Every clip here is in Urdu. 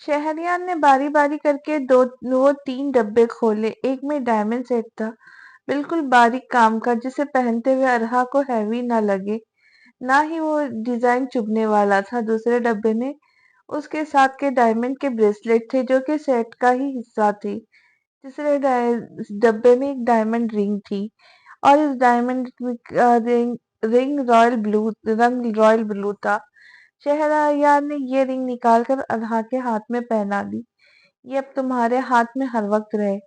شہریار نے باری باری کر کے وہ 3 ڈبے کھولے۔ ایک میں ڈائمنڈ سیٹ تھا، بالکل باریک کام کا، جسے پہنتے ہوئے ارہا کو ہیوی نہ لگے، نہ ہی وہ ڈیزائن چبھنے والا تھا۔ دوسرے ڈبے میں اس کے ساتھ کے ڈائمنڈ کے بریسلیٹ تھے، جو کہ سیٹ کا ہی حصہ تھی۔ تیسرے ڈبے میں ایک ڈائمنڈ رنگ تھی، اور اس ڈائمنڈ رنگ رائل بلو تھا۔ شہریار نے یہ رنگ نکال کر ارہا کے ہاتھ میں پہنا دی۔ یہ اب تمہارے ہاتھ میں ہر وقت رہے۔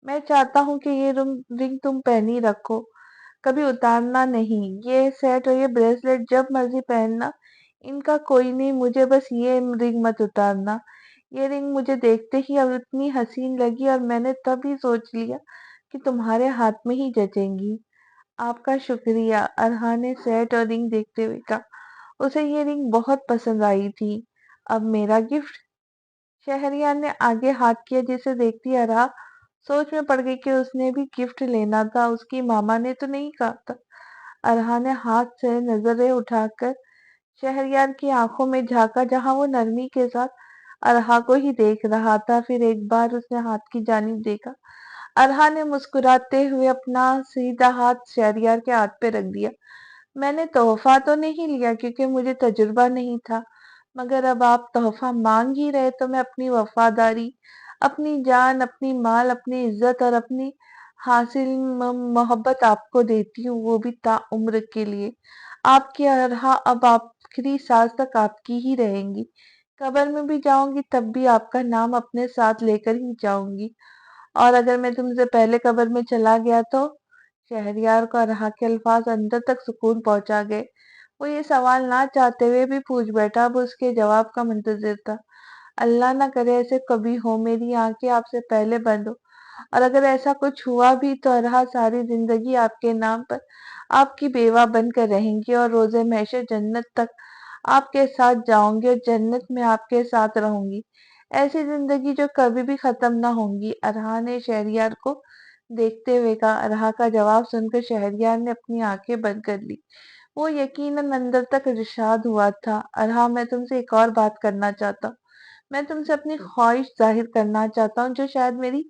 میں چاہتا ہوں کہ یہ رنگ تم پہنی رکھو، کبھی اتارنا نہیں۔ یہ سیٹ اور یہ بریسلیٹ جب مرضی پہننا، ان کا کوئی نہیں، مجھے بس یہ رنگ مت اتارنا۔ یہ رنگ مجھے دیکھتے ہی اب اتنی حسین لگی، اور میں نے تب ہی سوچ لیا کہ تمہارے ہاتھ میں ہی جچیں گی۔ آپ کا شکریہ، ارہا نے سیٹ اور رنگ دیکھتے ہوئے کہا۔ اسے یہ رنگ بہت پسند آئی تھی۔ اب میرا گفٹ؟ شہریار نے آگے ہاتھ کیا، جسے دیکھتی ارہا سوچ میں پڑ گئی کہ اس نے بھی گفٹ لینا تھا، اس کی ماما نے تو نہیں کہا تھا۔ ارہا نے ہاتھ سے نظریں اٹھا کر شہریار کی آنکھوں میں جھانکا، جہاں وہ نرمی کے ساتھ ارہا کو ہی دیکھ رہا تھا۔ پھر ایک بار اس نے ہاتھ کی جانب دیکھا۔ ارہا نے مسکراتے ہوئے اپنا سیدھا ہاتھ شہریار کے ہاتھ پہ رکھ دیا۔ میں نے تحفہ تو نہیں لیا، کیونکہ مجھے تجربہ نہیں تھا، مگر اب آپ تحفہ مانگ ہی رہے تو میں اپنی وفاداری، اپنی جان، اپنی مال، اپنی عزت اور اپنی حاصل محبت آپ کو دیتی ہوں، وہ بھی تا عمر کے لیے۔ آپ کی ارہا اب آخری سانس تک آپ کی ہی رہیں گی۔ قبر میں بھی جاؤں گی تب بھی آپ کا نام اپنے ساتھ لے کر ہی جاؤں گی، اور اگر میں تم سے پہلے قبر میں چلا گیا تو؟ شہریار کو ارہا کے الفاظ اندر تک سکون پہنچا گئے۔ وہ یہ سوال نہ چاہتے ہوئے بھی پوچھ بیٹھا، اب اس کے جواب کا منتظر تھا۔ اللہ نہ کرے ایسے کبھی ہو، میری آنکھیں آپ سے پہلے بند ہو، اور اگر ایسا کچھ ہوا بھی تو ارہا ساری زندگی آپ کے نام پر آپ کی بیوہ بن کر رہیں گی، اور روز محشر جنت تک آپ کے ساتھ جاؤں گی، اور جنت میں آپ کے ساتھ رہوں گی، ایسی زندگی جو کبھی بھی ختم نہ ہوگی۔ ارہا نے شہریار کو دیکھتے ہوئے کہا۔ ارہا کا جواب سن کر شہریار نے اپنی آنکھیں بند کر لی۔ وہ یقیناً اندر تک ارشاد ہوا تھا۔ ارہا، میں تم سے ایک اور بات کرنا چاہتا ہوں۔ میں تم سے اپنی خواہش ظاہر کرنا چاہتا ہوں، جو شاید میری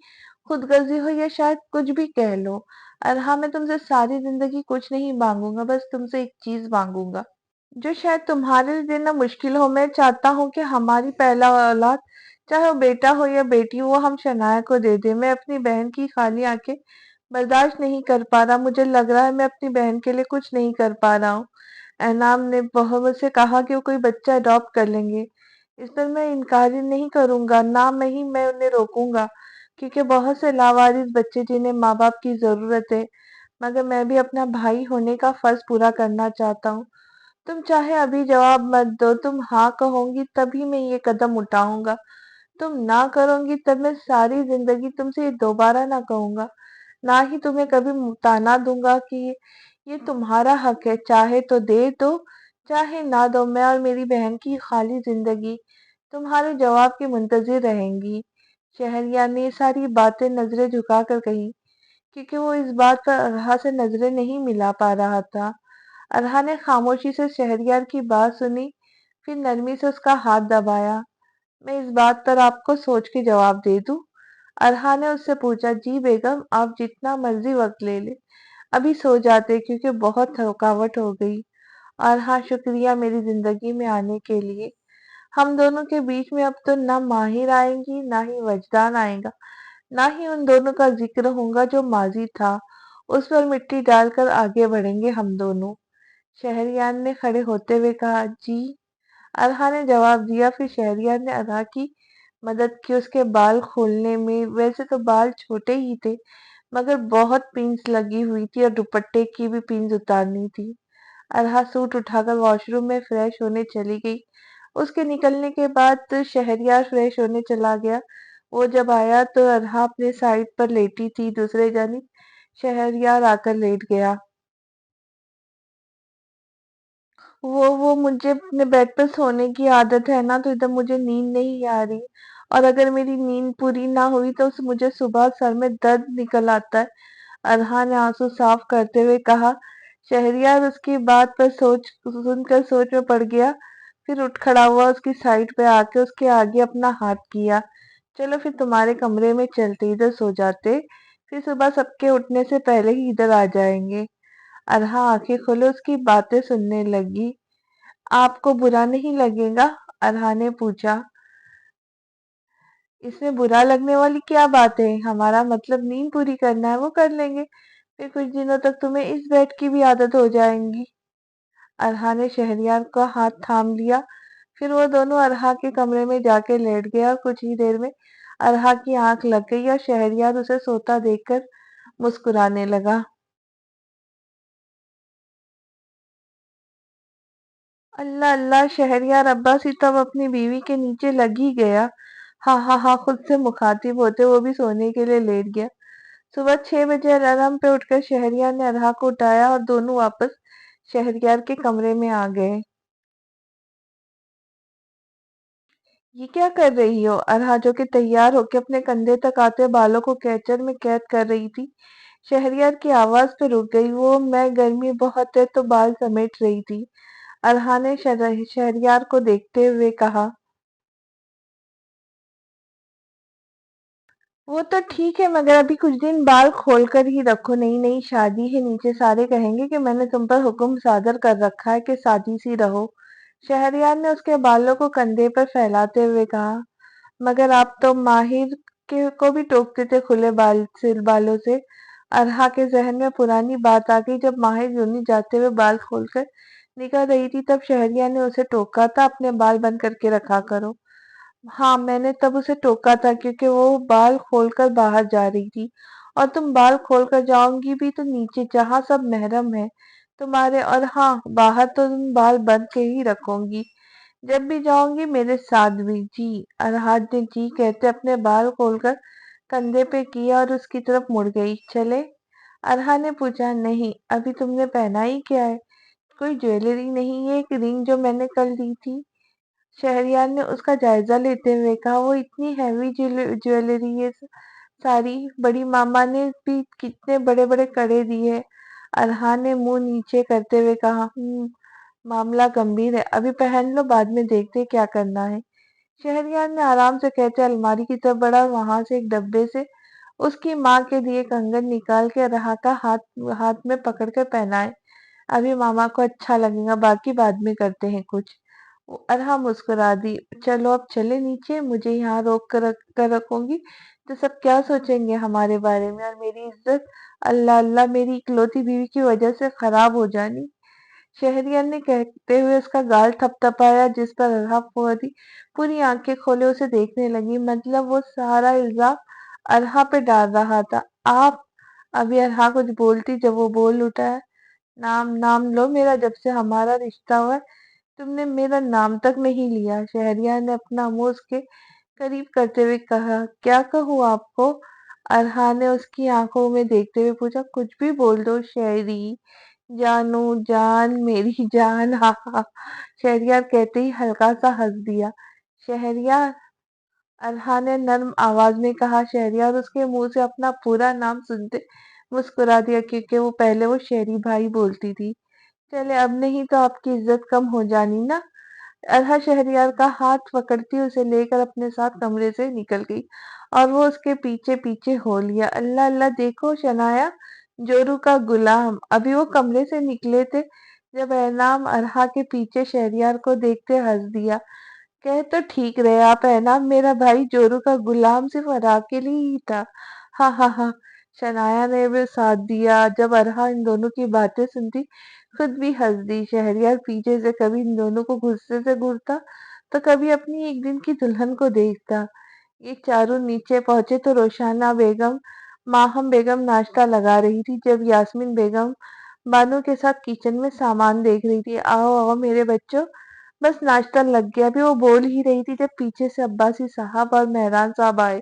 خود غرضی ہو، یا شاید کچھ بھی کہہ لو۔ ارہا، میں تم سے ساری زندگی کچھ نہیں مانگوں گا، بس تم سے ایک چیز مانگوں گا جو شاید تمہارے لیے دینا مشکل ہو۔ میں چاہتا ہوں کہ ہماری پہلا اولاد، چاہے وہ بیٹا ہو یا بیٹی، وہ ہم شنایا کو دے دے۔ میں اپنی بہن کی خالی آنکھیں برداشت نہیں کر پا رہا، مجھے لگ رہا ہے میں اپنی بہن کے لیے کچھ نہیں کر پا رہا ہوں۔ انعام نے مجھ سے کہا کہ وہ کوئی بچہ اڈاپٹ کر لیں گے۔ اس پر میں انکار نہیں کروں گا، نہ میں انہیں روکوں گا، کیونکہ بہت سے لاوارث بچے جنہیں ماں باپ کی ضرورت ہے، مگر میں بھی اپنا بھائی ہونے کا فرض پورا کرنا چاہتا ہوں۔ تم چاہے ابھی جواب مت دو، تم ہاں کہو گی تبھی میں یہ قدم اٹھاؤں گا، تم نہ کرو گی تب میں ساری زندگی تم سے یہ دوبارہ نہ کہوں گا، نہ ہی تمہیں کبھی طعنہ دوں گا کہ یہ تمہارا حق ہے، چاہے تو دے دو، چاہے نہ دو۔ میں اور میری بہن کی خالی زندگی تمہارے جواب کی منتظر رہیں گی۔ شہریار نے یہ ساری باتیں نظریں جھکا کر کہی، کیونکہ وہ اس بات پر ارہا سے نظریں نہیں ملا پا رہا تھا۔ ارہا نے خاموشی سے شہریار کی بات سنی، پھر نرمی سے اس کا ہاتھ دبایا۔ میں اس بات پر آپ کو سوچ کے جواب دے دوں؟ ارہا نے اس سے پوچھا۔ جی بیگم، آپ جتنا مرضی وقت لے لیں، ابھی سو جاتے کیونکہ بہت تھکاوٹ ہو گئی۔ ارہا، شکریہ میری زندگی میں آنے کے لیے۔ ہم دونوں کے بیچ میں اب تو نہ ماہر آئیں گی، نہ ہی وجدان آئے گا، نہ ہی ان دونوں کا ذکر ہوگا جو ماضی تھا، اس پر مٹی ڈال کر آگے بڑھیں گے ہم دونوں۔ شہریار نے کھڑے ہوتے ہوئے کہا۔ جی، ارہا نے جواب دیا۔ پھر شہریار نے ارہا کی مدد کی اس کے بال کھولنے میں۔ ویسے تو بال چھوٹے ہی تھے، مگر بہت پنس لگی ہوئی تھی، اور دوپٹے کی بھی پنس اتارنی تھی۔ ارہا سوٹ اٹھا کر واش روم میں فریش ہونے چلی گئی۔ اس کے نکلنے کے بعد شہریار فریش ہونے چلا گیا۔ وہ جب آیا تو ارہا اپنے سائڈ پر لیٹی تھی، دوسرے جانب شہریار آ کر لیٹ گیا۔ وہ مجھے اپنے بیڈ پر سونے کی عادت ہے نا، تو ادھر مجھے نیند نہیں آ رہی، اور اگر میری نیند پوری نہ ہوئی تو مجھے صبح سر میں درد نکل آتا ہے، ارہا نے آنسو صاف کرتے ہوئے کہا۔ شہریار اس کی بات پر سن کر سوچ میں پڑ گیا، پھر اٹھ کھڑا ہوا، اس کی سائڈ پہ آ کے اس کے آگے اپنا ہاتھ کیا، چلو پھر تمہارے کمرے میں چلتے، ادھر سو جاتے، پھر صبح سب کے اٹھنے سے پہلے ہی ادھر آ جائیں گے۔ ارہا آنکھیں کھولے اس کی باتیں سننے لگی۔ آپ کو برا نہیں لگے گا؟ ارہا نے پوچھا۔ اس میں برا لگنے والی کیا بات ہے؟ ہمارا مطلب نیند پوری کرنا ہے، وہ کر لیں گے، پھر کچھ دنوں تک تمہیں اس بیڈ کی بھی عادت ہو جائیں گی۔ ارہا نے شہریار کا ہاتھ تھام لیا، پھر وہ دونوں ارہا کے کمرے میں جا کے لیٹ گیا، اور کچھ ہی دیر میں ارہا کی آنکھ لگ گئی اور شہریار اسے سوتا دیکھ کر مسکرانے لگا۔ اللہ اللہ، شہریار عباس ہی تب اپنی بیوی کے نیچے لگ ہی گیا۔ ہاں ہاں ہاں، خود سے مخاطب ہوتے وہ بھی سونے کے لیے لیٹ گیا۔ صبح 6 بجے الارم پہ اٹھ کر شہریار نے ارہا کو اٹھایا اور دونوں واپس شہریار کے کمرے میں آ گئے۔ یہ کیا کر رہی ہو؟ ارہا جو کہ تیار ہو کے اپنے کندھے تک آتے بالوں کو کیچر میں قید کر رہی تھی، شہریار کی آواز پہ رک گئی۔ وہ میں گرمی بہت ہے تو بال سمیٹ رہی تھی۔ ارہا نے شہریار کو دیکھتے ہوئے کہا۔ وہ تو ٹھیک ہے، مگر ابھی کچھ دن بال کھول کر ہی رکھو، نئی نئی شادی ہے، نیچے سارے کہیں گے کہ میں نے تم پر حکم صادر کر رکھا ہے کہ سادی سی رہو۔ شہریار نے اس کے بالوں کو کندھے پر پھیلاتے ہوئے کہا۔ مگر آپ تو ماہر کو بھی ٹوکتے تھے کھلے بالوں سے۔ ارہا کے ذہن میں پرانی بات آ گئی، جب ماہر یونی جاتے ہوئے بال کھول کر نکل رہی تھی تب شہریار نے اسے ٹوکا تھا، اپنے بال بند کر کے رکھا کرو۔ ہاں، میں نے تب اسے ٹوکا تھا کیونکہ وہ بال کھول کر باہر جا رہی تھی، اور تم بال کھول کر جاؤں گی بھی تو نیچے جہاں سب محرم ہے تمہارے، اور ہاں باہر تو تم بال بند کے ہی رکھوں گی، جب بھی جاؤں گی میرے ساتھ بھی۔ جی۔ ارہاد نے جی کہتے اپنے بال کھول کر کندھے پہ کیا اور اس کی طرف مڑ گئی۔ چلے؟ ارہا نے پوچھا۔ نہیں، ابھی تم نے پہنا ہی کیا ہے؟ کوئی جویلری نہیں؟ یہ ایک رنگ جو میں نے کل دی تھی۔ شہریار نے اس کا جائزہ لیتے ہوئے کہا۔ وہ اتنی ہیوی جویلری ہے ساری، بڑی ماما نے بھی کتنے بڑے بڑے کڑے دیے۔ ارہا نے منہ نیچے کرتے ہوئے کہا۔ معاملہ گمبھیر ہے، ابھی پہن لو، بعد میں دیکھتے کیا کرنا ہے۔ شہریار نے آرام سے کہتے الماری کی طرف بڑھا اور وہاں سے ایک ڈبے سے اس کی ماں کے دیے کنگن نکال کے ارہا کا ہاتھ میں پکڑ کر پہنائے۔ ابھی ماما کو اچھا لگے گا، باقی بعد میں کرتے ہیں کچھ۔ ارہا مسکرا دی۔ چلو اب چلے نیچے، مجھے یہاں روک کر رکھوں گی تو سب کیا سوچیں گے ہمارے بارے میں، اور میری عزت اللہ اللہ میری اکلوتی بیوی کی وجہ سے خراب ہو جانی۔ شہریار نے کہتے ہوئے اس کا گال تھپ تھپایا، جس پر ارہا پوری آنکھیں کھولے اسے دیکھنے لگی، مطلب وہ سارا الزام ارہا پہ ڈال رہا تھا۔ آپ؟ ابھی ارہا کچھ بولتی جب وہ بول اٹھا۔ نام لو میرا، جب سے ہمارا رشتہ ہوا ہے تم نے میرا نام تک نہیں لیا۔ شہریار نے اپنا منہ اس کے قریب کرتے ہوئے کہا۔ کیا کہوں آپ کو؟ ارہا نے اس کی آنکھوں میں دیکھتے ہوئے پوچھا۔ کچھ بھی بول دو شہری، جانو جان میری جان۔ ہاں ہاں، شہریار کہتے ہی ہلکا سا ہنس دیا۔ شہریار، ارہا نے نرم آواز میں کہا۔ شہریار اس کے منہ سے اپنا پورا نام سنتے مسکرا دیا، کیونکہ وہ پہلے وہ شہری بھائی بولتی تھی۔ چلے اب نہیں تو آپ کی عزت کم ہو جانی نا۔ ارہا شہریار کا ہاتھ پکڑتی اسے لے کر اپنے ساتھ کمرے سے نکل گئی، اور وہ اس کے پیچھے پیچھے ہو لیا۔ اللہ اللہ، دیکھو شنایا، جورو کا غلام۔ ابھی وہ کمرے سے نکلے تھے جب انعام ارہا کے پیچھے شہریار کو دیکھتے ہنس دیا۔ کہہ تو ٹھیک رہے آپ انعام، میرا بھائی جورو کا غلام صرف ارہا کے لیے ہی تھا۔ ہاں ہاں ہاں، شنایا نے بھی ساتھ دیا۔ جب ارہا ان دونوں کی باتیں سنتی خود بھی ہنس دی۔ شہریار پیچھے سے کبھی ان دونوں کو غصے سے گھورتا تو کبھی اپنی ایک دن کی دلہن کو دیکھتا۔ یہ چاروں نیچے پہنچے تو روشانہ بیگم ماہم بیگم ناشتہ لگا رہی تھی، جب یاسمین بیگم بانو کے ساتھ کچن میں سامان دیکھ رہی تھی۔ آؤ آؤ میرے بچوں، بس ناشتہ لگ گیا۔ ابھی وہ بول ہی رہی تھی جب پیچھے سے عباسی صاحب اور مہران صاحب آئے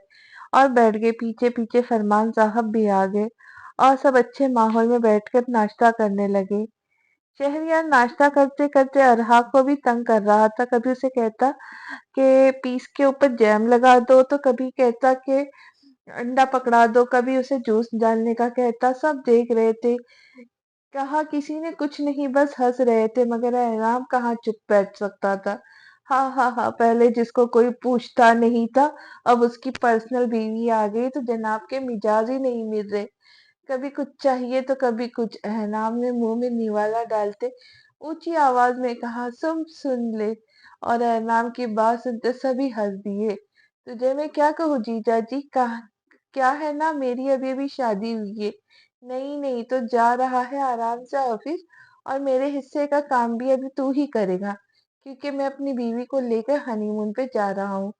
اور بیٹھ گئے، پیچھے پیچھے فرمان صاحب بھی آ گئے، اور سب اچھے ماحول میں بیٹھ کر ناشتہ کرنے لگے۔ شہریار ناشتہ کرتے کرتے ارہا کو بھی تنگ کر رہا تھا، کبھی اسے کہتا کہ پیس کے اوپر جیم لگا دو تو کبھی کہتا کہ انڈا پکڑا دو، کبھی اسے جوس ڈالنے کا کہتا۔ سب دیکھ رہے تھے کہا کسی نے کچھ نہیں، بس ہنس رہے تھے، مگر احرام کہاں چپ بیٹھ سکتا تھا۔ ہاں ہاں ہاں، پہلے جس کو کوئی پوچھتا نہیں تھا، اب اس کی پرسنل بیوی آ گئی تو جناب کے مزاج ہی نہیں مل رہے۔ کبھی کچھ چاہیے تو کبھی کچھ۔ احرام نے منہ میں نوالا ڈالتے اونچی آواز میں کہا، سن لے۔ اور احرام کی بات سنتے سبھی ہنس دیے۔ تجھے میں کیا کہوں جیجا جی، کیا ہے نا، میری ابھی ابھی شادی ہوئی ہے۔ نہیں نہیں، تو جا رہا ہے آرام سے آفس، اور میرے حصے کا کام بھی ابھی تو ہی کرے گا، کیونکہ میں اپنی بیوی کو لے کر ہنی مون پہ جا رہا ہوں۔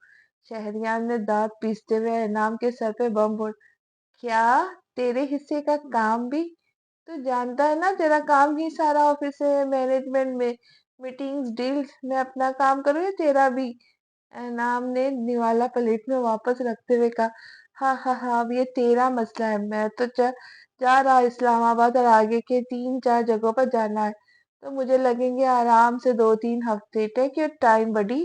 شہریار نے دانت پیستے ہوئے احرام کے سر پہ بم بول، کیا تیرے حصے کا کام بھی؟ تو جانتا ہے نا تیرا کام ہی سارا آفس ہے، مینجمنٹ میں میٹنگز ڈیلز میں اپنا کام کرو یا تیرا بھی؟ انعام نے نوالا پلیٹ میں واپس رکھتے ہوئے کہا، ہاں ہاں ہاں، اب یہ تیرا مسئلہ ہے، میں تو جا رہا اسلام آباد، اور آگے کے 3-4 جگہوں پر جانا ہے، تو مجھے لگیں گے آرام سے 2-3 ہفتے۔ ٹیک یور ٹائم بڈی۔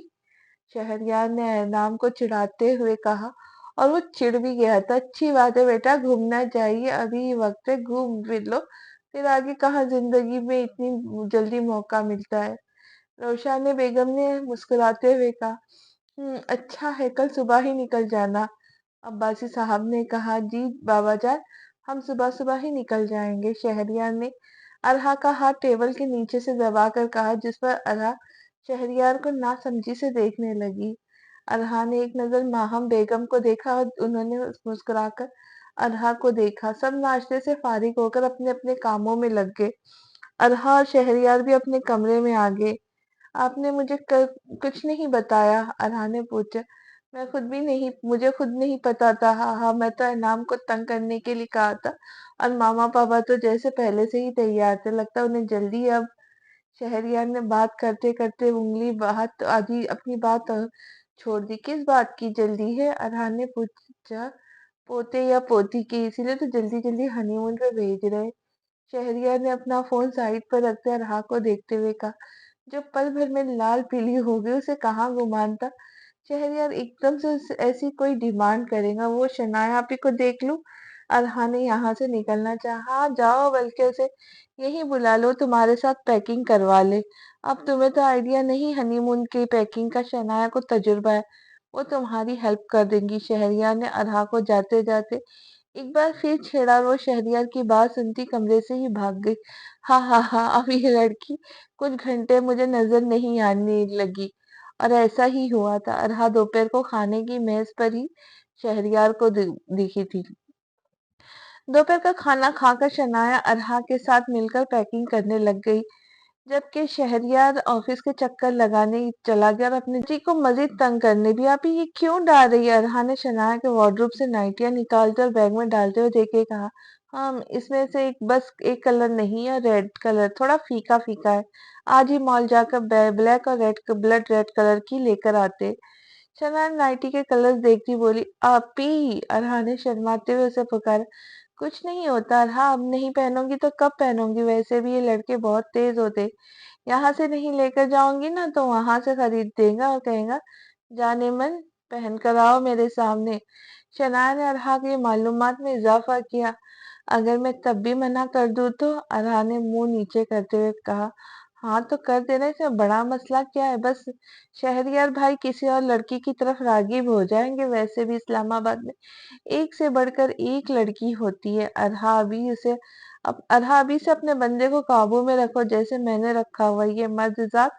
شہریار نے انعام کو چڑھاتے ہوئے کہا، اور وہ چڑ بھی گیا تھا۔ اچھی بات ہے بیٹا، گھومنا چاہیے، ابھی وقت ہے، گھوم پھر لو، پھر آگے کہاں زندگی میں اتنی جلدی موقع ملتا ہے۔ روشن بیگم نے مسکراتے ہوئے کہا، اچھا ہے، کل صبح ہی نکل جانا۔ عباسی صاحب نے کہا، جی بابا جان، ہم صبح صبح ہی نکل جائیں گے۔ شہریار نے ارہا کا ہاتھ ٹیبل کے نیچے سے دبا کر کہا، جس پر ارہا شہریار کو ناسمجھی سے دیکھنے لگی۔ ارہا نے ایک نظر ماہم بیگم کو دیکھا، اور انہوں نے مسکرا کر ارہا کو دیکھا۔ سب ناشتے سے فارغ ہو کر اپنے اپنے کاموں میں لگ گئے۔ ارہا اور شہریار بھی اپنے کمرے میں آ گئے۔ آپ نے مجھے کچھ نہیں بتایا؟ ارہا نے پوچھا۔ مجھے خود نہیں پتا تھا۔ ہاں ہاں، میں تو انعام کو تنگ کرنے کے لیے کہا تھا، اور ماما پاپا تو جیسے پہلے سے ہی تیار تھے، لگتا ہے انہیں جلدی اب۔ شہریار نے بات کرتے کرتے انگلی بات آدھی اپنی بات چھوڑ دی۔ کس بات کی جلدی ہے؟ ارہا نے پوچھا۔ پوتے یا پوتی کی، اسی لیے تو جلدی جلدی ہنی مون پہ بھیج رہے۔ شہریار نے اپنا فون سائڈ پر رکھتے ارہا کو دیکھتے ہوئے کہا، جو پل بھر میں لال پیلی ہو گئی، اسے کہاں گمان تھا شہریار ایک دم سے ایسی کوئی ڈیمانڈ کرے گا۔ وہ شنایا آپی کو دیکھ لوں؟ ارہا نے یہاں سے نکلنا چاہا۔ ہاں جاؤ، بلکہ اسے یہی بلا لو، تمہارے ساتھ پیکنگ کروا لے۔ اب تمہیں تو آئیڈیا نہیں ہنی مون کی پیکنگ کا، شنایا کو تجربہ ہے، وہ تمہاری ہیلپ کر دیں گی۔ شہریار نے ارہا کو جاتے جاتے ایک بار پھر چھیڑا، وہ شہریار کی بات سنتی کمرے سے ہی بھاگ گئی۔ ہاں ہاں ہاں، اب یہ لڑکی کچھ گھنٹے مجھے نظر نہیں آنے لگی۔ اور ایسا ہی ہوا تھا۔ ارہا دوپہر کو کھانے کی میز پر ہی شہریار کو دکھی تھی۔ دوپہر کا کھانا کھا کر شنایا ارہا کے ساتھ مل کر پیکنگ کرنے لگ گئی، جبکہ شہریار آفس کے چکر لگانے چلا گیا اور اپنے جی کو مزید تنگ کرنے بھی۔ آپ یہ کیوں ڈال رہی ہے؟ ارہا نے شنایا کے وارڈروب سے نائٹیاں نکالتے اور بیگ میں ڈالتے ہوئے دیکھ کے کہا، ہاں اس میں سے بس ایک کلر نہیں ہے، ریڈ کلر تھوڑا فیکا فیکا ہے، آج ہی مال جا کر بلیک اور بلڈ ریڈ کلر کی لے کر آتے۔ شنایا نائٹی کے کلرز دیکھتی بولی، آپی! ارہا نے شرماتے ہوئے اسے پکارا۔ کچھ نہیں ہوتا ارہا، اب نہیں پہنوں گی تو کب پہنوں گی؟ ویسے بھی یہ لڑکے بہت تیز ہوتے، یہاں سے نہیں لے کر جاؤں گی نا تو وہاں سے خرید دے گا اور کہے گا، جانے من پہن کر آؤ میرے سامنے۔ شنایا نے ارہا کی معلومات میں اضافہ کیا، اگر میں تب بھی منع کر دوں تو؟ ارہا نے منہ نیچے کرتے ہوئے کہا، ہاں تو کر دینا، اس میں بڑا مسئلہ کیا ہے؟ بس شہریار بھائی کسی اور لڑکی کی طرف راغب ہو جائیں گے، ویسے بھی اسلام آباد میں ایک سے بڑھ کر ایک لڑکی ہوتی ہے۔ ارہا ابھی سے اپنے بندے کو قابو میں رکھو، جیسے میں نے رکھا ہوا۔ یہ مرد ذات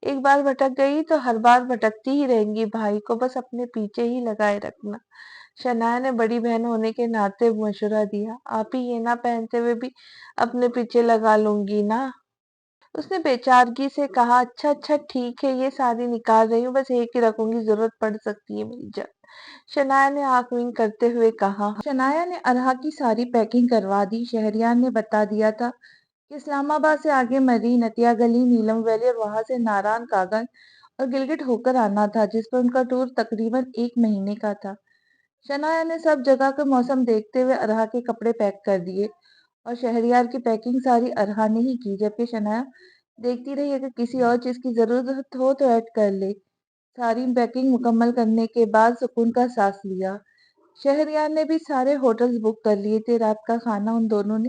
ایک بار بھٹک گئی تو ہر بار بھٹکتی ہی رہیں گی، بھائی کو بس اپنے پیچھے ہی لگائے رکھنا۔ شنایا نے بڑی بہن ہونے کے ناطے مشورہ دیا، آپ ہی یہ نہ پہنتے ہوئے بھی اپنے پیچھے لگا لوں گی نا؟ اس نے بے چارگی سے کہا، اچھا اچھا ٹھیک ہے، یہ ساری نکال رہی ہوں، بس ایک ہی رکھوں گی، ضرورت پڑ سکتی ہے میری جان۔ شنایا نے آنکھ ونک کرتے ہوئے کہا۔ شنایا نے ارہا کی ساری پیکنگ کروا دی۔ شہریار نے بتا دیا تھا کہ اسلام آباد سے آگے مری، نتیا گلی، نیلم ویلی اور وہاں سے ناران کاگن اور گلگت ہو کر آنا تھا، جس پر ان کا ٹور تقریباً 1 مہینے کا تھا۔ شنایا نے سب جگہ کا موسم دیکھتے ہوئے ارہا کے کپڑے پیک کر دیے، اور شہریار کی پیکنگ ساری ارہا نے ہی کی، جبکہ شنایا دیکھتی رہی اگر کسی اور چیز کی ضرورت ہو تو ایڈ کر لے۔ ساری پیکنگ مکمل کرنے کے بعد سکون کا سانس لیا۔ شہریار نے بھی سارے ہوٹلز بک کر لیے تھے۔ رات کا کھانا ان دونوں نے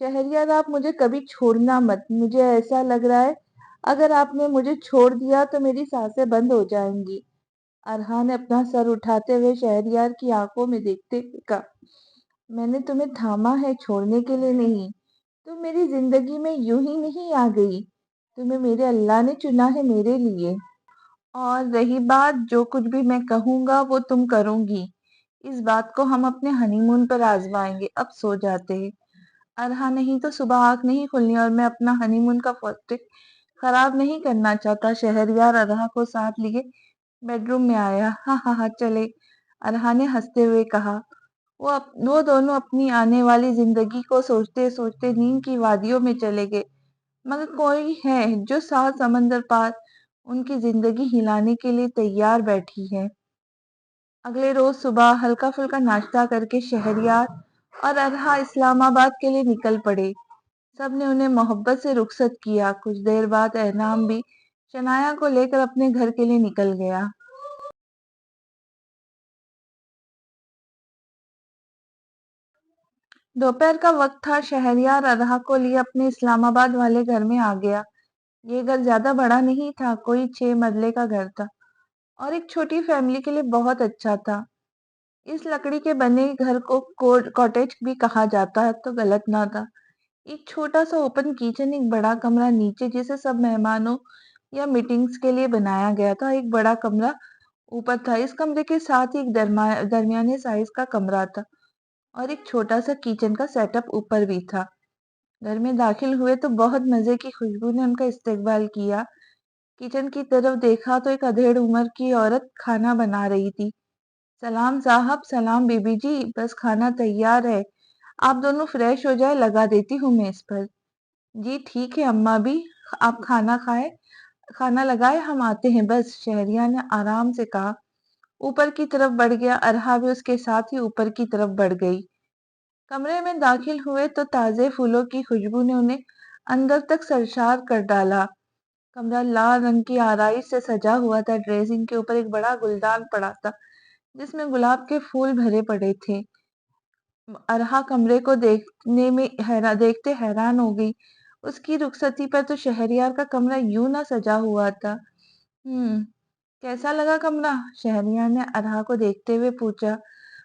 شہریار آپ مجھے کبھی چھوڑنا مت، مجھے ایسا لگ رہا ہے اگر آپ نے مجھے چھوڑ دیا تو میری سانسیں بند ہو جائیں گی۔ ارہا نے اپنا سر اٹھاتے ہوئے شہریار کی آنکھوں میں دیکھتے ہوئے کہا، میں نے تمہیں تھاما ہے، چھوڑنے کے لیے نہیں۔ تم میری زندگی میں یوں ہی نہیں آ گئی، تمہیں میرے اللہ نے چنا ہے میرے لیے۔ اور رہی بات جو کچھ بھی میں کہوں گا وہ تم کروں گی، اس بات کو ہم اپنے ہنی مون پر آزمائیں گے۔ اب سو جاتے ہیں۔ ارہا نہیں تو صبح آنکھ نہیں کھلنی اور میں اپنا ہنی مون کا فرسٹ ڈے خراب نہیں کرنا چاہتا۔ شہریار ارہا کو ساتھ لیے بیڈ روم میں آیا۔ ہاں ہاں ہاں چلے، ارہا نے ہنستے ہوئے کہا۔ وہ دونوں اپنی آنے والی زندگی کو سوچتے سوچتے نیند کی وادیوں میں چلے گئے، مگر کوئی ہے جو 7 سمندر پار ان کی زندگی ہلانے کے لیے تیار بیٹھی ہے۔ اگلے روز صبح ہلکا پھلکا ناشتہ کر کے شہریار اور ارہا اسلام آباد کے لیے نکل پڑے۔ سب نے انہیں محبت سے رخصت کیا۔ کچھ دیر بعد احرام بھی شنایا کو لے کر اپنے گھر کے لیے نکل گیا۔ دوپہر کا وقت تھا۔ شہریار ارہا کو لیے اپنے اسلام آباد والے گھر میں آ گیا۔ یہ گھر زیادہ بڑا نہیں تھا، کوئی 6 مرلے کا گھر تھا اور ایک چھوٹی فیملی کے لیے بہت اچھا تھا۔ اس لکڑی کے بنے گھر کو کاٹیج بھی کہا جاتا ہے تو غلط نہ تھا۔ ایک چھوٹا سا اوپن کچن، ایک بڑا کمرہ نیچے جسے سب مہمانوں یا میٹنگز کے لیے بنایا گیا تھا، ایک بڑا کمرہ اوپر تھا۔ اس کمرے کے ساتھ ہی ایک درمیانے سائز کا کمرہ تھا اور ایک چھوٹا سا کچن کا سیٹ اپ اوپر بھی تھا۔ گھر میں داخل ہوئے تو بہت مزے کی خوشبو نے ان کا استقبال کیا۔ کچن کی طرف دیکھا تو ایک ادھیڑ عمر کی عورت کھانا بنا رہی تھی۔ سلام صاحب، سلام بی بی جی، بس کھانا تیار ہے، آپ دونوں فریش ہو جائے، لگا دیتی ہوں میں اس پر۔ جی ٹھیک ہے اماں بھی، آپ کھانا لگائے، ہم آتے ہیں بس، شہریار نے آرام سے کہا۔ اوپر کی طرف بڑھ گیا۔ ارہا بھی اس کے ساتھ ہی اوپر کی طرف بڑھ گئی۔ کمرے میں داخل ہوئے تو تازے پھولوں کی خوشبو نے انہیں اندر تک سرشار کر ڈالا۔ کمرہ لال رنگ کی آرائش سے سجا ہوا تھا۔ ڈریسنگ کے اوپر ایک بڑا گلدان پڑا تھا جس میں گلاب کے پھول بھرے پڑے تھے۔ ارہا کمرے کو دیکھتے حیران ہو گئی۔ اس کی رخصتی پر تو شہریار کا کمرہ یوں نہ سجا ہوا تھا۔ کیسا لگا کمرہ؟ شہریار نے ارہا کو دیکھتے ہوئے پوچھا۔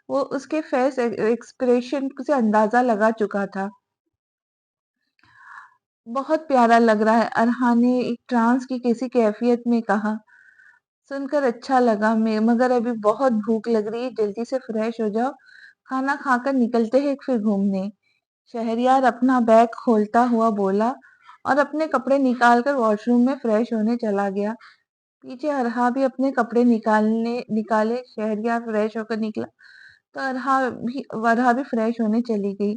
وہ اس کے فیس ایکسپریشن سے اندازہ لگا چکا تھا۔ بہت پیارا لگ رہا ہے، ارہا نے ایک ٹرانس کی کسی کیفیت میں کہا۔ سن کر اچھا لگا، مگر ابھی بہت بھوک لگ رہی ہے، جلدی سے فریش ہو جاؤ، کھانا کھا کر نکلتے ہیں پھر گھومنے۔ شہریار اپنا بیگ کھولتا ہوا بولا اور اپنے کپڑے نکال کر واش روم میں فریش ہونے چلا گیا۔ پیچھے ارہا بھی اپنے کپڑے نکالے۔ شہریار فریش ہو کر نکلا تو ارہا بھی فریش ہونے چلی گئی۔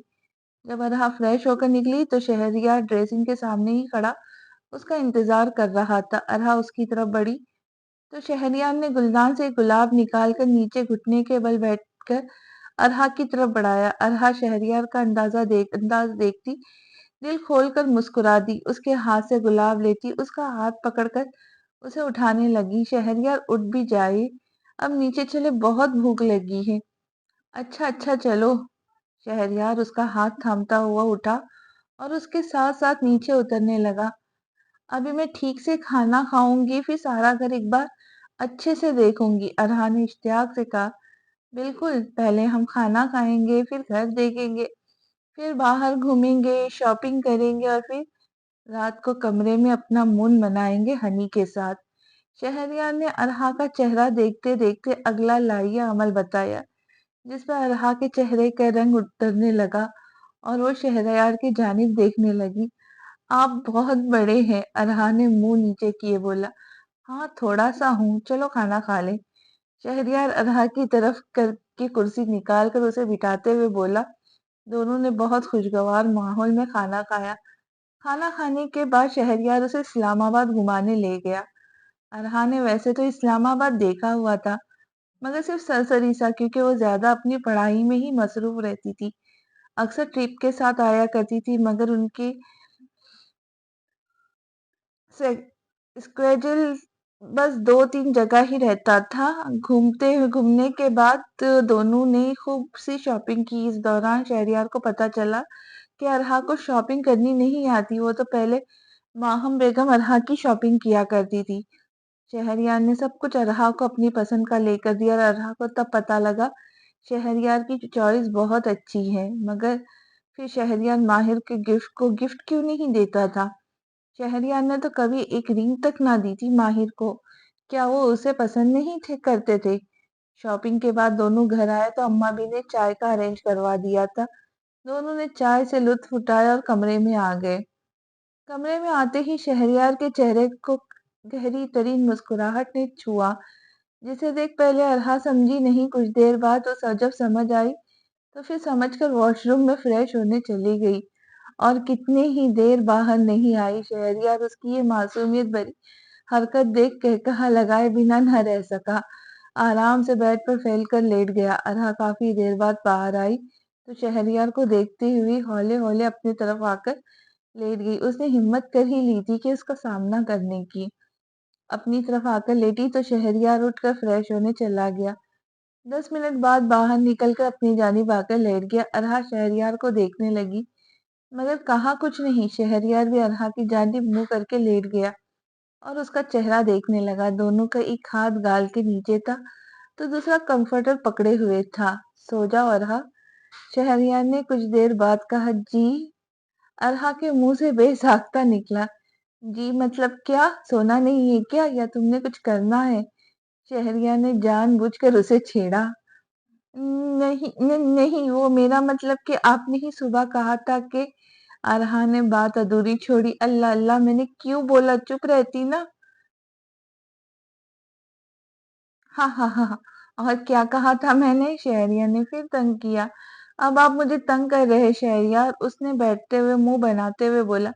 جب ارہا فریش ہو کر نکلی تو شہریار ڈریسنگ کے سامنے ہی کھڑا اس کا انتظار کر رہا تھا۔ ارہا اس کی طرف بڑھی تو شہریار نے گلدان سے گلاب نکال کر نیچے گھٹنے کے بل بیٹھ کر ارہا کی طرف بڑھایا۔ ارہا شہریار کا انداز دیکھتی دل کھول کر مسکرا دی، اس کے ہاتھ سے گلاب لیتی، اس کا ہاتھ پکڑ کر اسے اٹھانے لگی۔ شہریار اٹھ بھی جائے، اب نیچے چلے، بہت بھوک لگی ہے۔ اچھا اچھا چلو۔ شہریار اس کا ہاتھ تھامتا ہوا اٹھا اور اس کے ساتھ ساتھ نیچے اترنے لگا۔ ابھی میں ٹھیک سے کھانا کھاؤں گی، پھر سارا گھر ایک بار اچھے سے دیکھوں گی، ارہا نے اشتیاق سے کہا۔ بالکل، پہلے ہم کھانا کھائیں گے، پھر گھر دیکھیں گے، پھر باہر گھومیں گے، شاپنگ کریں گے اور پھر رات کو کمرے میں اپنا مون منائیں گے ہنی کے ساتھ۔ شہریار نے ارہا کا چہرہ دیکھتے دیکھتے اگلا لائحہ عمل بتایا، جس پر ارہا کے چہرے کا رنگ اترنے لگا اور وہ شہریار کی جانب دیکھنے لگی۔ آپ بہت بڑے ہیں، ارہا نے منہ نیچے کیے بولا۔ ہاں تھوڑا سا ہوں، چلو کھانا کھا لیں۔ شہریار ارہا کی طرف کی کرسی نکال کر اسے بٹھاتے ہوئے بولا۔ دونوں نے بہت خوشگوار ماحول میں کھانا کھایا۔ کھانا کھانے کے بعد شہریار اسے اسلام آباد گھمانے لے گیا۔ ارہا نے ویسے تو اسلام آباد دیکھا ہوا تھا، مگر صرف سرسری سا، کیونکہ وہ زیادہ اپنی پڑھائی میں ہی مصروف رہتی تھی۔ اکثر ٹرپ کے ساتھ آیا کرتی تھی، مگر ان کی اسکیڈول بس 2-3 جگہ ہی رہتا تھا۔ گھومنے کے بعد دونوں نے خوب سی شاپنگ کی۔ اس دوران شہریار کو پتا چلا کہ ارہا کو شاپنگ کرنی نہیں آتی، وہ تو پہلے ماہم بیگم ارہا کی شاپنگ کیا کرتی تھی۔ شہریار نے سب کچھ ارہا کو اپنی پسند کا لے کر دیا اور ارہا کو تب پتا لگا شہریار کی چوائس بہت اچھی ہے، مگر پھر شہریار ماہر کے گفٹ کو گفٹ کیوں نہیں دیتا تھا؟ شہریار نے تو کبھی ایک رنگ تک نہ دی تھی ماہر کو، کیا وہ اسے پسند نہیں کرتے تھے؟ شاپنگ کے بعد دونوں گھر آئے تو اماں بھی نے چائے کا ارینج کروا دیا تھا۔ دونوں نے چائے سے لطف اٹھایا اور کمرے میں آ گئے۔ کمرے میں آتے ہی شہریار کے چہرے کو گہری ترین مسکراہٹ نے چھوا، جسے دیکھ پہلے ارہا سمجھی نہیں، کچھ دیر بعد وہ جب سمجھ آئی تو پھر سمجھ کر واش روم میں فریش ہونے چلی گئی اور کتنے ہی دیر باہر نہیں آئی۔ شہریار اس کی یہ معصومیت بھری حرکت دیکھ کے کہا لگائے بنا نہ رہ سکا، آرام سے بیڈ پر پھیل کر لیٹ گیا۔ ارہا کافی دیر بعد باہر آئی تو شہریار کو دیکھتے ہوئی ہولے ہولے اپنی طرف آ کر لیٹ گئی۔ اس نے ہمت کر ہی لی تھی کہ اس کا سامنا کرنے کی۔ اپنی طرف آ کر لیٹی تو شہریار اٹھ کر فریش ہونے چلا گیا۔ 10 منٹ بعد باہر نکل کر اپنی جانب آ کر لیٹ گیا۔ ارہا شہریار کو دیکھنے لگی مگر کہا کچھ نہیں۔ شہریار بھی ارہا کی جانب منہ کر کے لیٹ گیا اور اس کا چہرہ دیکھنے لگا۔ دونوں کا ایک ہاتھ گال کے نیچے تھا تو دوسرا کمفرٹر پکڑے ہوئے تھا۔ سو جاؤ ارہا، شہریار نے کچھ دیر بعد کہا۔ جی؟ ارہا کے منہ سے بے ساختہ نکلا۔ جی مطلب کیا؟ سونا نہیں ہے کیا یا تم نے کچھ کرنا ہے؟ شہریار نے جان بوجھ کر اسے چھیڑا۔ نہیں، وہ میرا مطلب کہ آپ نے ہی صبح کہا تھا کہ… ارہا نے بات ادھوری چھوڑی۔ اللہ اللہ، میں نے کیوں بولا، چپ رہتی نا۔ ہاں ہاں ہاں ہاں، اور کیا کہا تھا میں نے؟ شہریار نے پھر تنگ کیا۔ اب آپ مجھے تنگ کر رہے شہریار، اس نے بیٹھتے ہوئے منہ بناتے ہوئے بولا۔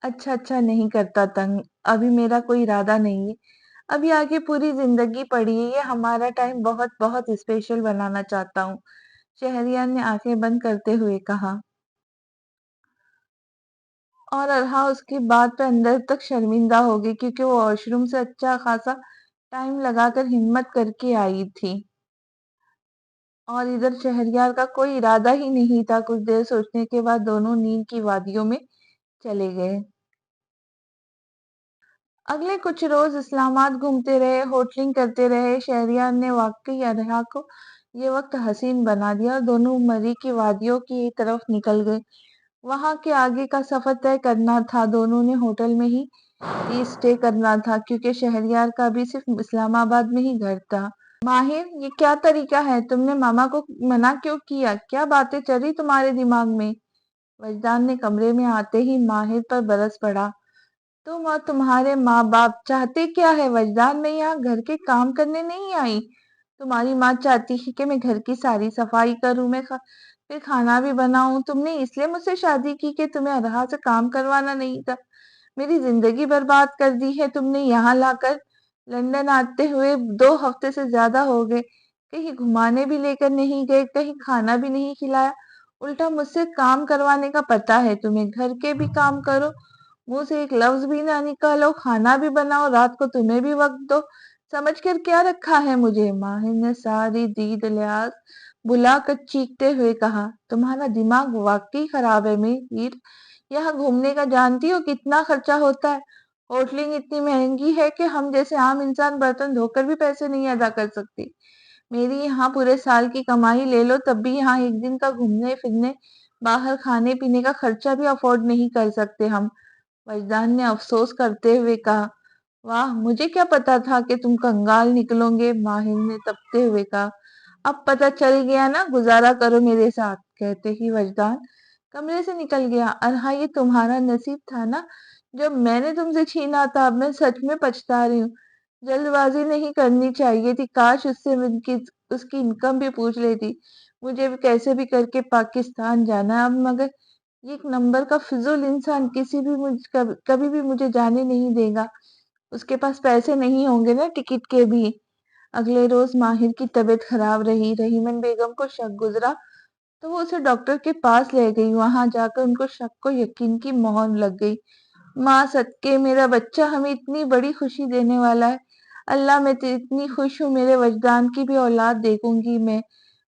اچھا اچھا، نہیں کرتا تنگ، ابھی میرا کوئی ارادہ نہیں ہے، ابھی آگے پوری زندگی پڑی ہے، یہ ہمارا ٹائم بہت بہت اسپیشل بنانا چاہتا ہوں، شہریار نے آنکھیں بند کرتے ہوئے کہا۔ اور ارہا اس کی بات پہ اندر تک شرمندہ ہو گئی کیونکہ وہ واش روم سے اچھا خاصا ٹائم لگا کر ہمت کر کے آئی تھی اور ادھر شہریار کا کوئی ارادہ ہی نہیں تھا۔ کچھ دیر سوچنے کے بعد دونوں نیند کی وادیوں میں چلے گئے۔ اگلے کچھ روز اسلام آباد گھومتے رہے، ہوٹلنگ کرتے رہے۔ شہریار نے واقعی ارہا کو یہ وقت حسین بنا دیا اور دونوں مری کی وادیوں کی طرف نکل گئے۔ وہاں کے آگے کا سفر طے کرنا تھا۔ دونوں نے ہوٹل میں ہی اسٹے کرنا تھا کیونکہ شہریار کا بھی صرف اسلام آباد میں ہی گھر تھا۔ ماہر، یہ کیا طریقہ ہے؟ تم نے ماما کو منع کیوں کیا؟ کیا باتیں چل رہی تمہارے دماغ میں؟ وجدان نے کمرے میں آتے ہی ماہر پر برس پڑا۔ تم اور تمہارے ماں باپ چاہتے کیا ہے وجدان؟ میں یہاں گھر کے کام کرنے نہیں آئی۔ تمہاری ماں چاہتی ہے کہ میں گھر کی ساری صفائی کروں، میں پھر کھانا بھی بناؤں۔ تم نے اس لیے مجھ سے شادی کی کہ تمہیں ارہا سے کام کروانا نہیں تھا؟ میری زندگی برباد کر دی ہے تم نے یہاں لا کر۔ لندن آتے ہوئے 2 ہفتے سے زیادہ ہو گئے، کہیں گھمانے بھی لے کر نہیں گئے، کہیں کھانا بھی نہیں کھلایا، الٹا مجھ سے کام کروانے کا پتا ہے تمہیں۔ گھر کے بھی کام کرو، منہ سے ایک لفظ بھی نہ نکالو، کھانا بھی بناؤ، رات کو تمہیں بھی وقت دو، سمجھ کر کیا رکھا ہے مجھے؟ ماہر نے ساری دید لحاظ بلا کر چیختے ہوئے کہا۔ تمہارا دماغ واقعی خراب ہے میر، یہاں گھومنے کا جانتی ہو کتنا خرچہ ہوتا ہے؟ ہوٹلنگ اتنی مہنگی ہے کہ ہم جیسے عام انسان برتن دھو کر بھی پیسے نہیں ادا کر سکتے۔ میری یہاں پورے سال کی کمائی لے لو تب بھی یہاں ایک دن کا گھومنے پھرنے، باہر کھانے پینے کا خرچہ بھی افورڈ نہیں کر سکتے ہم۔ وجدان نے افسوس کرتے ہوئے کہا۔ واہ، مجھے کیا پتا تھا کہ تم کنگال نکلو گے، ماہر نے تپتے ہوئے کہا۔ اب پتا چل گیا نا، گزارا کرو میرے ساتھ، کہتے ہی وجدان کمرے سے نکل گیا۔ ارہا، یہ تمہارا نصیب تھا نا جو میں نے تم سے چھینا تھا، اب میں سچ میں پچھتا رہی ہوں، جلد بازی نہیں کرنی چاہیے تھی، کاش اس سے اس کی انکم بھی پوچھ لیتی، مجھے بھی کیسے بھی کر کے پاکستان جانا ہے اب، مگر ایک نمبر کا فضول انسان کبھی بھی مجھے جانے نہیں دے گا، اس کے پاس پیسے نہیں ہوں گے نا ٹکٹ کے بھی۔ اگلے روز ماہر کی طبیعت خراب رہی۔ رحیمن بیگم کو شک گزرا تو وہ اسے ڈاکٹر کے پاس لے گئی۔ وہاں جا کر ان کو شک کو یقین کی مہر لگ گئی۔ ماں صدقے، میرا بچہ ہمیں اتنی بڑی خوشی دینے والا ہے، اللہ میں اتنی خوش ہوں، میرے وجدان کی بھی اولاد دیکھوں گی میں۔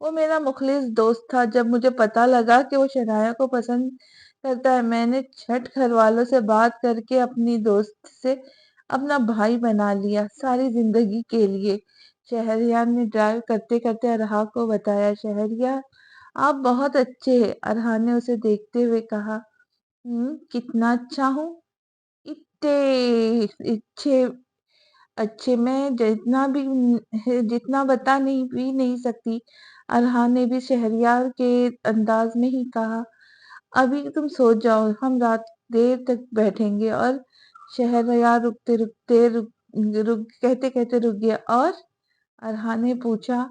وہ میرا مخلص دوست تھا۔ جب مجھے پتا لگا کہ وہ شنایا کو پسند کرتا ہے، میں نے چھٹ گھر والوں سے بات کر کے اپنی دوست سے اپنا بھائی بنا لیا، ساری زندگی کے لیے۔ شہریار نے ڈرائیو کرتے کرتے ارہا کو بتایا۔ شہریار، آپ بہت اچھے ہیں، ارہا نے اسے دیکھتے ہوئے کہا۔ کتنا اچھا ہوں؟ اتے اچھے اچھے میں جتنا بتا نہیں بھی نہیں سکتی۔ ارہا نے بھی شہریار کے انداز میں ہی کہا۔ ابھی تم سو جاؤ، ہم رات دیر تک بیٹھیں گے۔ اور شہریار کہتے کہتے رک گیا۔ اور ارہا نے پوچھا،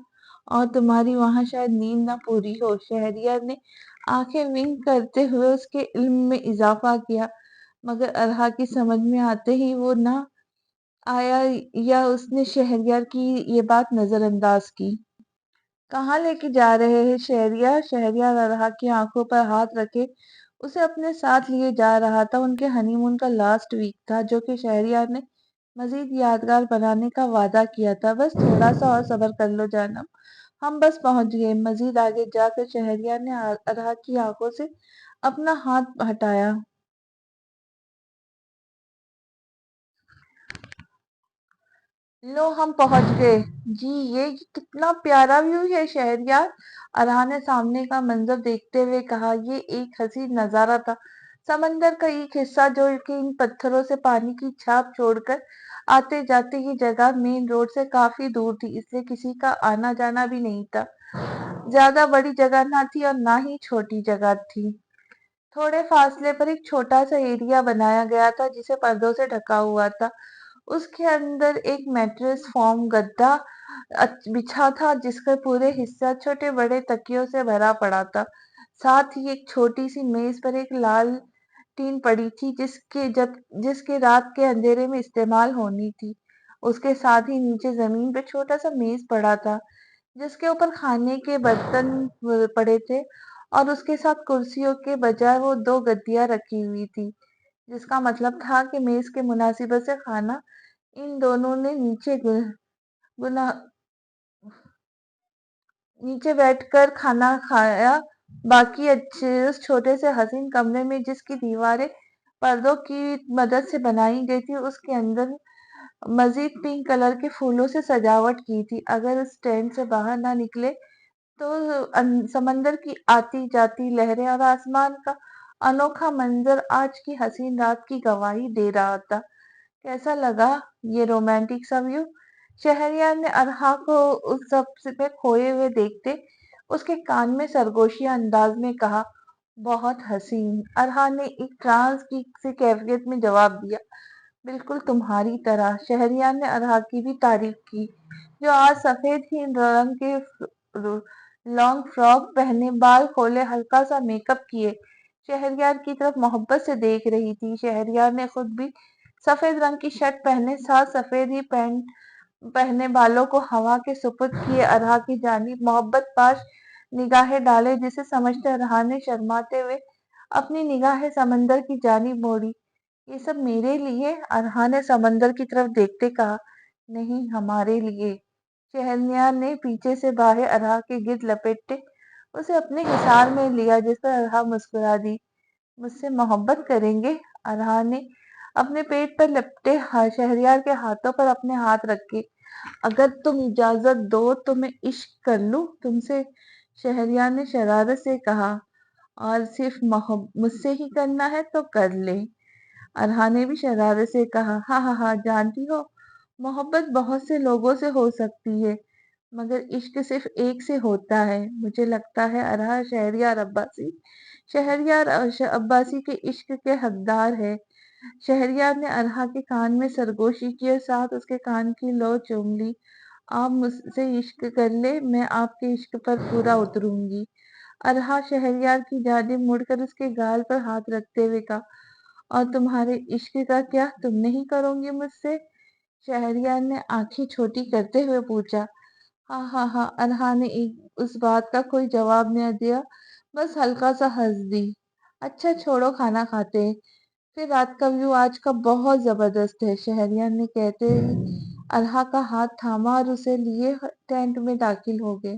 اور تمہاری وہاں شاید نیند نہ پوری ہو؟ شہریار نے آنکھیں ونک کرتے ہوئے اس کے علم میں اضافہ کیا، مگر ارہا کی سمجھ میں آتے ہی وہ نہ آیا یا اس نے شہریار کی یہ بات نظر انداز کی۔ کہاں لے کے جا رہے ہیں شہریار؟ شہریار ارہا کی آنکھوں پر ہاتھ رکھے اسے اپنے ساتھ لیے جا رہا تھا۔ ان کے ہنی مون کا لاسٹ ویک تھا، جو کہ شہریار نے مزید یادگار بنانے کا وعدہ کیا تھا۔ بس تھوڑا سا اور صبر کر لو جانم، ہم بس پہنچ گئے۔ مزید آگے جا کر شہریار نے ارہا کی آنکھوں سے اپنا ہاتھ ہٹایا۔ لو ہم پہنچ گئے جی، یہ کتنا پیارا ویو ہے شہریار، ارہا نے سامنے کا منظر دیکھتے ہوئے کہا۔ یہ ایک حسین نظارہ تھا۔ سمندر کا ایک حصہ جو کہ ان پتھروں سے پانی کی چھاپ چھوڑ کر آتے جاتے، یہ جگہ مین روڈ سے کافی دور تھی، اس لیے کسی کا آنا جانا بھی نہیں تھا۔ زیادہ بڑی جگہ نہ تھی اور نہ ہی چھوٹی جگہ تھی۔ تھوڑے فاصلے پر ایک چھوٹا سا ایریا بنایا گیا تھا جسے پردوں سے ڈھکا ہوا تھا۔ اس کے اندر ایک میٹریس فارم گدا بچھا تھا جس کا پورے حصہ چھوٹے بڑے تکیوں سے بھرا پڑا تھا۔ ساتھ ہی ایک چھوٹی سی میز پر ایک لال ٹین پڑی تھی جس کے رات کے اندھیرے میں استعمال ہونی تھی۔ اس کے ساتھ ہی نیچے زمین پہ چھوٹا سا میز پڑا تھا جس کے اوپر کھانے کے برتن پڑے تھے، اور اس کے ساتھ کرسیوں کے بجائے وہ دو گدیاں رکھی ہوئی تھی، جس کا مطلب تھا کہ میز کے مناسبت سے کھانا ان دونوں نے نیچے بیٹھ کر کھانا کھایا۔ باقی اس چھوٹے سے حسین کمرے میں، جس کی دیواریں پردوں کی مدد سے بنائی گئی تھی، اس کے اندر مزید پنک کلر کے پھولوں سے سجاوٹ کی تھی۔ اگر اس ٹینٹ سے باہر نہ نکلے تو سمندر کی آتی جاتی لہریں اور آسمان کا انوکھا منظر آج کی حسین رات کی گواہی دے رہا تھا۔ کیسا لگا یہ رومانٹک سا ویو؟ شہریار نے ارہا کو اس سب میں کھوئے ہوئے دیکھتے اس کے کان میں سرگوشی انداز میں کہا۔ بہت حسین، ارہا نے ایک ٹرانس کی سی کیفیت میں جواب دیا۔ بالکل تمہاری طرح۔ شہریار نے ارہا کی بھی تعریف کی، جو آج سفید ہی رنگ کے لانگ فراک پہنے، بال کھولے، ہلکا سا میک اپ کیے شہریار کی طرف محبت سے دیکھ رہی تھی۔ شہریار نے خود بھی سفید رنگ کی شرٹ پہنے ساتھ سفید ہی پینٹ پہنے بالوں کو ہوا کے سپرد کیے ارہا کی جانب محبت پاش نگاہیں ڈالے، جسے سمجھتے ارہا نے شرماتے ہوئے اپنی نگاہیں سمندر کی جانب موڑی۔ یہ سب میرے لیے؟ ارہا نے سمندر کی طرف دیکھتے کہا۔ نہیں، ہمارے لیے۔ شہریار نے پیچھے سے باہیں ارہا کے گرد لپیٹے اسے اپنے حصار میں لیا، جس پر ارہا مسکرا دی۔ مجھ سے محبت کریں گے؟ ارہا نے اپنے پیٹ پر لپٹے شہریار کے ہاتھوں پر اپنے ہاتھ رکھے۔ اگر تم اجازت دو تو میں عشق کر لوں تم سے، شہریار نے شرارت سے کہا۔ اور صرف مجھ سے ہی کرنا ہے تو کر لے، ارہا نے بھی شرارت سے کہا۔ ہاں ہاں ہاں، جانتی ہو محبت بہت سے لوگوں سے ہو سکتی ہے، مگر عشق صرف ایک سے ہوتا ہے، مجھے لگتا ہے۔ ارہا شہریار عباسی کے عشق کے حقدار ہے۔ شہریار نے ارہا کے کان میں سرگوشی کی اور ساتھ اس کے کان کی لو چوم لی۔ آپ مجھ سے عشق کر لیں، میں آپ کے عشق پر پورا اتروں گی، ارہا شہریار کی جانب مڑ کر اس کے گال پر ہاتھ رکھتے ہوئے کہا۔ اور تمہارے عشق کا کیا، تم نہیں کرو گی مجھ سے؟ شہریار نے آنکھیں چھوٹی کرتے ہوئے پوچھا۔ ہاں ہاں ہاں، ارہا نے اس بات کا کوئی جواب نہ دیا، بس ہلکا سا ہنس دی۔ اچھا چھوڑو، کھانا کھاتے ہیں، پھر رات کا ویو آج کا بہت زبردست ہے، شہریار نے کہتے ہی ارہا کا ہاتھ تھاما اور اسے لیے ٹینٹ میں داخل ہو گئے۔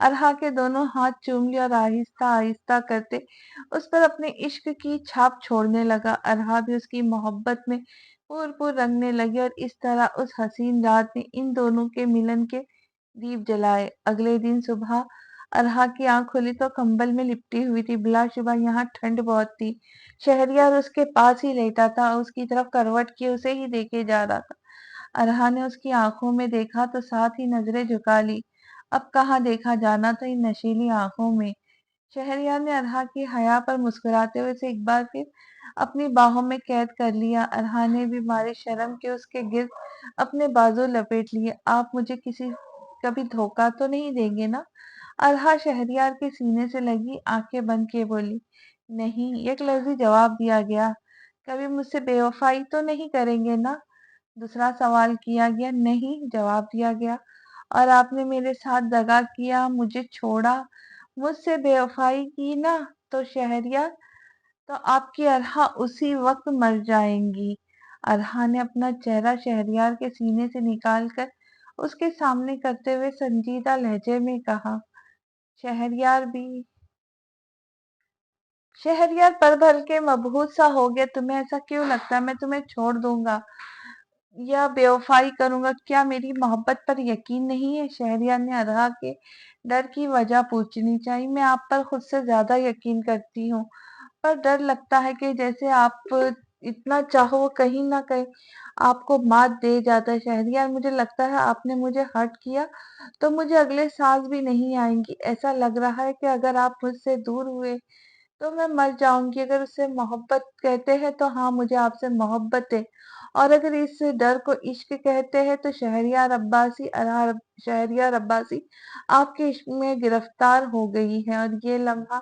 ارہا کے دونوں ہاتھ چوم لیا اور آہستہ آہستہ کرتے اس پر اپنے عشق کی چھاپ چھوڑنے لگا۔ ارہا بھی اس کی محبت میں پور رنگنے لگی اور اس طرح اس حسین رات نے ان دونوں کے ملن کے دیپ جلائے۔ اگلے دن صبح ارہا کی آنکھ کھلی تو کمبل میں لپٹی ہوئی تھی۔ بلا شبہ یہاں ٹھنڈ بہت تھی۔ شہریار اس کے پاس ہی لیٹا تھا، اس کی طرف کروٹ کیے اسے ہی دیکھے جا رہا تھا۔ ارہا نے اس کی آنکھوں میں دیکھا تو ساتھ ہی نظریں جھکا لی۔ اب کہاں دیکھا جانا تھا ان نشیلی آنکھوں میں۔ شہریار نے ارہا کی حیا پر مسکراتے ہوئے اسے ایک بار پھر اپنی باہوں میں قید کر لیا۔ ارہا نے بھی مارے شرم کے اس کے گرد اپنے بازو لپیٹ لیے۔ آپ مجھے کبھی دھوکہ تو نہیں دیں گے نا؟ ارہا شہریار کے سینے سے لگی آنکھیں بند کیے بولی۔ نہیں، ایک لفظی جواب دیا گیا۔ کبھی مجھ سے بے وفائی تو نہیں کریں گے نا؟ دوسرا سوال کیا گیا۔ نہیں، جواب دیا گیا۔ اور آپ نے میرے ساتھ دغا کیا، مجھے چھوڑا، مجھ سے بے وفائی کی نا؟ تو شہریار، تو آپ کی ارہا اسی وقت مر جائیں گی۔ ارہا نے اپنا چہرہ شہریار کے سینے سے نکال کر اس کے سامنے کرتے ہوئے سنجیدہ لہجے میں کہا۔ شہریار پر بھر کے مبہوت سا ہو گیا۔ تمہیں ایسا کیوں لگتا ہے میں تمہیں چھوڑ دوں گا یا بے وفائی کروں گا؟ کیا میری محبت پر یقین نہیں ہے؟ شہریار نے ارہا کے ڈر کی وجہ پوچھنی چاہی۔ میں آپ پر خود سے زیادہ یقین کرتی ہوں، پر ڈر لگتا ہے کہ جیسے آپ اتنا چاہو وہ کہیں نہ کہیں آپ کو مات دے جاتا ہے۔ شہریار، مجھے لگتا ہے آپ نے مجھے ہرٹ کیا تو مجھے اگلے سانس بھی نہیں آئیں گی۔ ایسا لگ رہا ہے کہ اگر آپ مجھ سے دور ہوئے تو میں مر جاؤں گی۔ اگر اسے محبت کہتے ہیں تو ہاں، مجھے آپ سے محبت ہے، اور اگر اس ڈر کو عشق کہتے ہیں تو شہریار عباسی آپ کے عشق میں گرفتار ہو گئی ہے، اور یہ لمحہ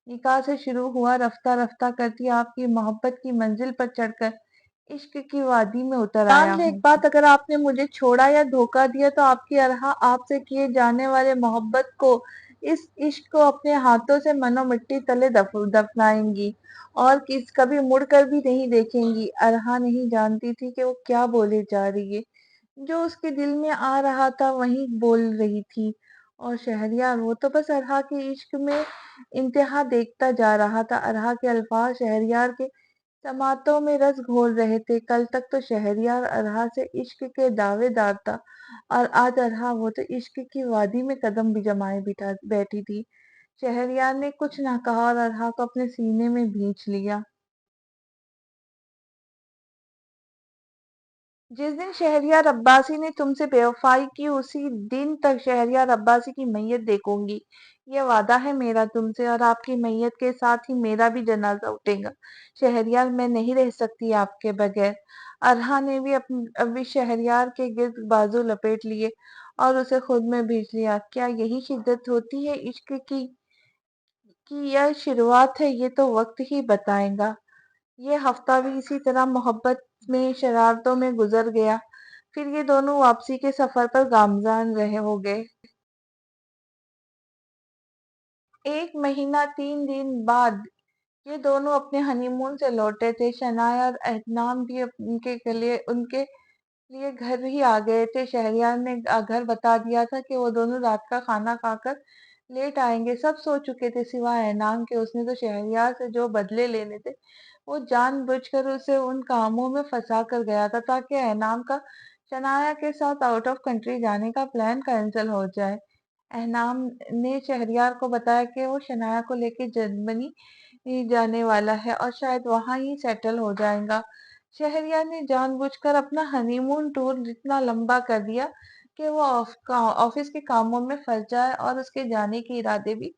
نکاح سے شروع ہوا رفتہ رفتہ کرتی آپ کی محبت کی منزل پر چڑھ کر عشق کی وادی میں اتر آیا ہوں۔ جان لے ایک بات، اگر آپ نے مجھے چھوڑا یا دھوکہ دیا تو آپ کی ارہا آپ سے کیے جانے والے محبت کو، اس عشق کو اپنے ہاتھوں سے منو مٹی تلے دفنائیں گی اور کبھی مڑ کر بھی نہیں دیکھیں گی۔ ارہا نہیں جانتی تھی کہ وہ کیا بولے جا رہی ہے، جو اس کے دل میں آ رہا تھا وہی بول رہی تھی، اور شہریار وہ تو بس ارہا کے عشق میں انتہا دیکھتا جا رہا تھا۔ ارہا کے الفاظ شہریار کے سماعتوں میں رس گھول رہے تھے۔ کل تک تو شہریار ارہا سے عشق کے دعوے دار تھا، اور آج ارہا وہ تو عشق کی وادی میں قدم بھی جمائے بیٹھی تھی۔ شہریار نے کچھ نہ کہا اور ارہا کو اپنے سینے میں بھینچ لیا۔ جس دن شہریار عباسی نے تم سے بے وفائی کی، اسی دن تک شہریار عباسی کی میت دیکھوں گی۔ یہ وعدہ ہے میرا تم سے، اور آپ کی میت کے ساتھ ہی میرا بھی جنازہ اٹھے گا۔ شہریار، میں نہیں رہ سکتی آپ کے بغیر۔ ارہا نے بھی ابھی شہریار کے گرد بازو لپیٹ لیے اور اسے خود میں بھیج لیا۔ کیا یہی شدت ہوتی ہے عشق کی یا شروعات ہے، یہ تو وقت ہی بتائے گا۔ یہ ہفتہ بھی اسی طرح محبت میں شرارتوں میں گزر گیا، پھر یہ دونوں واپسی کے سفر پر گامزن ہو گئے۔ 1 مہینہ 3 دن بعد یہ دونوں اپنے ہنی مون سے لوٹے تھے۔ شنایا اور اہتمام بھی ان کے لیے گھر ہی آ گئے تھے۔ شہریار نے گھر بتا دیا تھا کہ وہ دونوں رات کا کھانا کھا کر لیٹ آئیں گے۔ سب سو چکے تھے سوائے احنام کے۔ اس نے تو شہریار سے جو بدلے لینے تھے وہ جان بوجھ کر اسے ان کاموں میں پھنسا کر گیا تھا تاکہ احنام کا شنایا کے ساتھ آؤٹ آف کنٹری جانے کا پلان کینسل ہو جائے۔ احنام نے شہریار کو بتایا کہ وہ شنایا کو لے کے جرمنی جانے والا ہے اور شاید وہاں ہی سیٹل ہو جائے گا۔ شہریار نے جان بوجھ کر اپنا ہنی مون ٹور اتنا لمبا کر دیا کہ وہ آفس کے کاموں میں پھنس جائے اور اس کے جانے کے ارادے بھی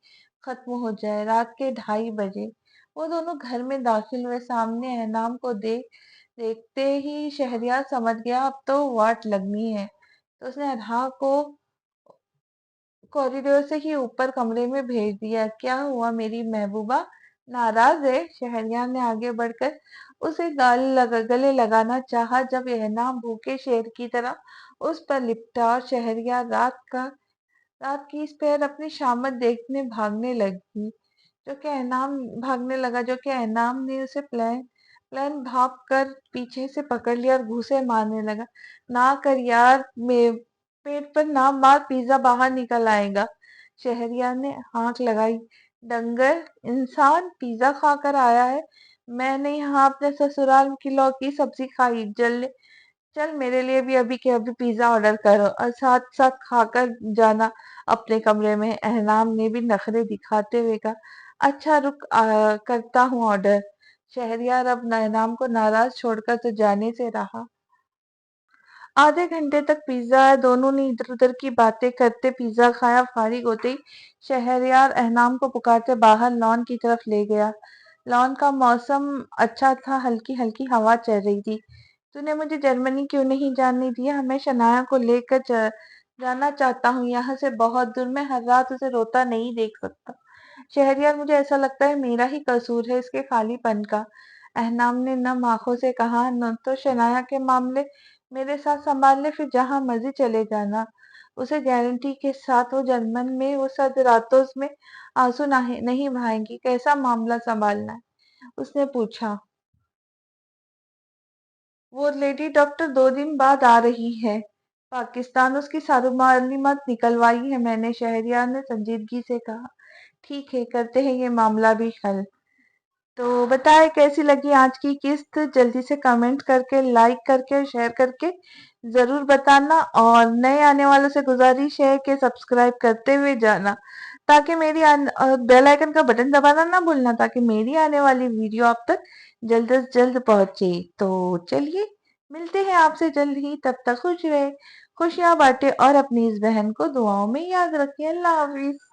ختم ہو جائے۔ رات کے 2:30 بجے وہ دونوں گھر میں داخل ہوئے۔ سامنے احنام کو دیکھتے ہی شہریار سمجھ گیا اب تو واٹ لگنی ہے، تو اس نے ارہا کو کوریڈور سے ہی اوپر کمرے میں بھیج دیا۔ کیا ہوا میری محبوبہ، ناراض ہے؟ شہریار نے آگے بڑھ کر اسے گلے لگانا چاہا جب احنام بھوکے شیر کی طرح اس پر لپٹا اور شہریار رات کی اس پہر اپنی شامت دیکھنے بھاگنے لگا، جو کہ احنام نے اسے پلان بھاپ کر پیچھے سے پکڑ لیا اور گھوسے مارنے لگا۔ نہ کر یار، پیٹ پر نہ مار، پیزا باہر نکل آئے گا۔ شہریار نے ہانک لگائی۔ ڈنگر انسان پیزا کھا کر آیا ہے، میں نے یہاں اپنے سسرال کی لوکی سبزی کھائی، چل میرے لیے بھی ابھی کے ابھی پیزا آرڈر کرو اور ساتھ ساتھ کھا کر جانا اپنے کمرے میں۔ احنام نے بھی نخرے دکھاتے ہوئے کہا، اچھا رک کرتا ہوں آرڈر۔ شہریار اب احنام کو ناراض چھوڑ کر تو جانے سے رہا۔ آدھے گھنٹے تک پیزا دونوں نے ادھر ادھر کی باتیں کرتے پیزا کھایا۔ فارغ ہوتے ہی شہریار احنام کو پکارتے باہر لان کی طرف لے گیا۔ لان کا موسم اچھا تھا، ہلکی ہلکی ہوا چل رہی تھی۔ تو نے مجھے جرمنی کیوں نہیں جانے دیا؟ میں شنایا کو لے کر جانا چاہتا ہوں، یہاں سے بہت دور، میں ہر رات اسے روتا نہیں دیکھ سکتا۔ شہریار مجھے ایسا لگتا ہے میرا ہی قصور ہے اس کے خالی پن کا۔ احنام نے نم آنکھوں سے کہا، نہ تو شنایا کے معاملے میرے ساتھ سنبھال لے، پھر جہاں مرضی چلے جانا۔ اسے گارنٹی کے ساتھ وہ جرمن میں وہ سد راتوں میں آنسو نہیں بہائیں گی۔ کیسا معاملہ سنبھالنا ہے؟ اس نے پوچھا۔ وہ لیڈی ڈاکٹر 2 دن بعد آ رہی ہے پاکستان، اس کی ساری معلومات نکلوائی ہے میں نے، شہریار نے سنجیدگی سے کہا۔ ٹھیک ہے، کرتے ہیں یہ معاملہ بھی حل۔ تو بتائے کیسی لگی آج کی قسط؟ جلدی سے کمنٹ کر کے، لائک کر کے، شیئر کر کے ضرور بتانا، اور نئے آنے والوں سے گزارش ہے کہ سبسکرائب کرتے ہوئے جانا، تاکہ میری بیل آئیکن کا بٹن دبانا نہ بھولنا، تاکہ میری آنے والی ویڈیو آپ تک جلد از جلد پہنچے۔ تو چلیے ملتے ہیں آپ سے جلد ہی، تب تک خوش رہے، خوشیاں بانٹے اور اپنی اس بہن کو دعاؤں میں یاد رکھیں۔ اللہ حافظ۔